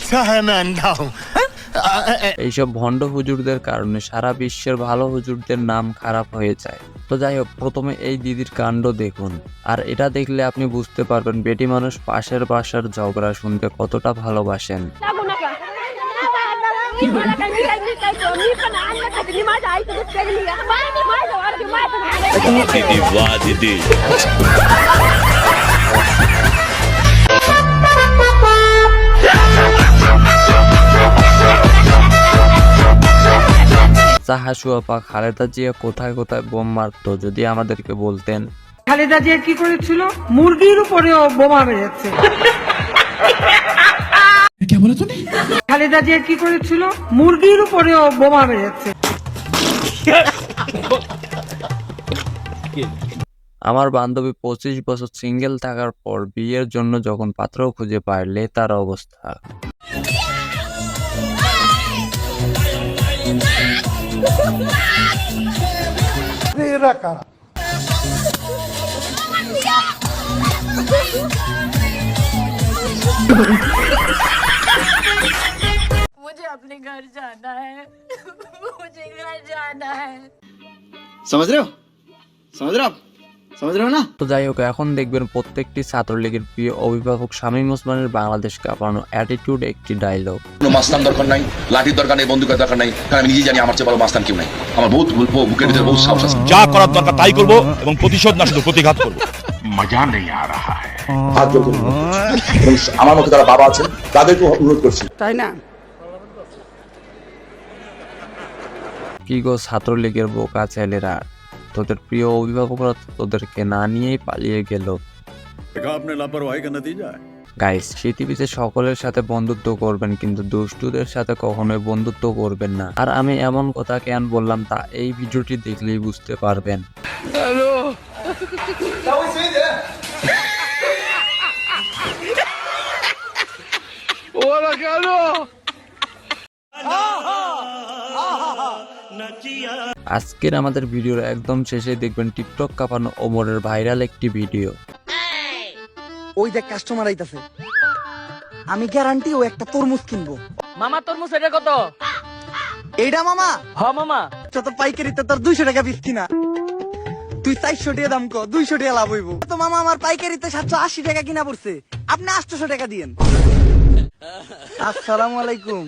अच्छा है मैं अंधा हूँ। এইসব ভণ্ড হুজুরদের কারণে সারা বিশ্বের ভালো হুজুরদের নাম খারাপ হয়ে যায়। তো যাই হোক, প্রথমে এই দিদির কাণ্ড দেখুন, আর এটা দেখলে আপনি বুঝতে পারবেন বেটি মানুষ পাশের বাসার ঝগড়া শুনতে কতটা ভালোবাসেন। চাহাসু আপা খালেদা জিয়া কোথায় কোথায় বোম মারতো যদি আমাদেরকে বলতেন। খালেদা জিয়া কি করেছিল? মুরগির উপরেও বোমা মেরেছে। খালেদা জিয়া কি করেছিল? মুরগির উপরেও বোমা মেরেছে। আমার বান্ধবী 25 বছর সিঙ্গেল থাকার পর বিয়ের জন্য যখন পাত্র খুঁজে পায় তার অবস্থা। मुझे अपने घर जाना है। मुझे घर जाना है। समझ रहे हो? समझ रहे हो आप? समझ रहे हो ना? তো যাই হোক, এখন দেখবেন প্রত্যেকটি ছাত্রলীগের প্রিয় অভিভাবক শামীম ওসমানের বাংলাদেশ কাঁপানো অ্যাটিটিউড একটি ডায়লগ। কোনো মাস্তান দরকার নাই, লাঠির দরকার নেই, বন্দুকের দরকার নাই, কারণ আমি নিজেই জানি আমার চেয়ে বড় মাস্তান কেউ নাই। আমার বহুত বুকের ভিতরে বহুত সাহস আছে। যা করার দরকার তাই করব এবং প্রতিশোধ না শুধু প্রতিঘাত করব। মজা নেই আ রাহা হ্যায়। হাত জোর করে আমার মতো যারা বাবা আছেন তাদেরকে অনুরোধ করছি। তাই না? কি গো ছাত্রলীগের বোকা ছেলেরা, তোদের প্রিয় অভিভাবকরা তোদেরকে না নিয়েই পালিয়ে গেল। গাইস, পৃথিবীতে সকলের সাথে বন্ধুত্ব করবেন, কিন্তু দুষ্টুদের সাথে কখনোই বন্ধুত্ব করবেন না। আর আমি এমন কথা কেন বললাম তা এই ভিডিওটি দেখলেই বুঝতে পারবেন। আজকের আমাদের ভিডিওর একদম শেষে দেখবেন টিকটক কাঁপানো ওমরের ভাইরাল একটি ভিডিও। ওই দেখ কাস্টমার আইতাছে, আমি গ্যারান্টি ও একটা তরমুজ কিনবো। মামা তরমুজ এটা কত? এইটা মামা? হ মামা। যত পাইকারিতে তোর 200 টাকা পিস কিনা, তুই 400 টাকা দাম কো, 200 টাকা লাভ হইব। তো মামা আমার পাইকারিতে 780 টাকা কিনা পড়ছে, আপনি 800 টাকা দিয়েন। আসসালামু আলাইকুম।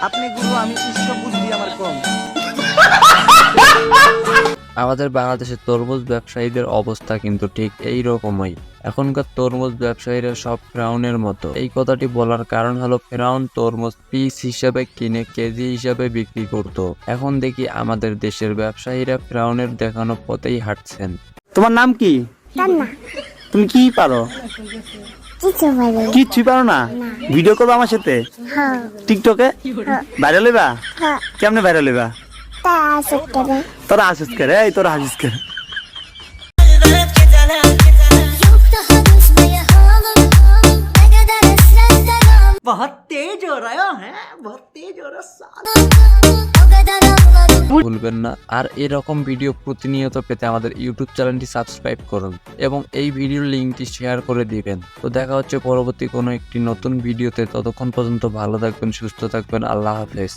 আপনি গুরু, আমি শিষ্য, বুদ্ধি আমার কম। আমাদের বাংলাদেশের তরমুজ ব্যবসায়ীদের অবস্থা কিন্তু ঠিক এই রকমই। এখনকার তরমুজ ব্যবসায়ীরা সব ফেরাউনের মতো। এই কথাটি বলার কারণ হলো ফেরাউন তরমুজ পিস হিসাবে কিনে কেজি হিসাবে বিক্রি করত। এখন দেখি আমাদের দেশের ব্যবসায়ীরা ফেরাউনের দেখানো পথেই হাঁটছেন। তোমার নাম কি? তুমি কি পারো? কিচ্ছু পারো না? ভিডিও করবো আমার সাথে টিকটকে? ভাইরাল হইবা? কেমনে ভাইরাল হইবা? তোরা হাসিস করে, এই তোরা হাসিস করে। बहुत तेज हो रहा है, बहुत तेज हो रहा ভুলবেন না। আর এরকম ভিডিও প্রতিনিয়ত পেতে আমাদের ইউটিউব চ্যানেলটি সাবস্ক্রাইব করুন এবং এই ভিডিওর লিঙ্কটি শেয়ার করে দিবেন। তো দেখা হচ্ছে পরবর্তী কোনো একটি নতুন ভিডিওতে। ততক্ষণ পর্যন্ত ভালো থাকবেন, সুস্থ থাকবেন। আল্লাহ হাফেজ।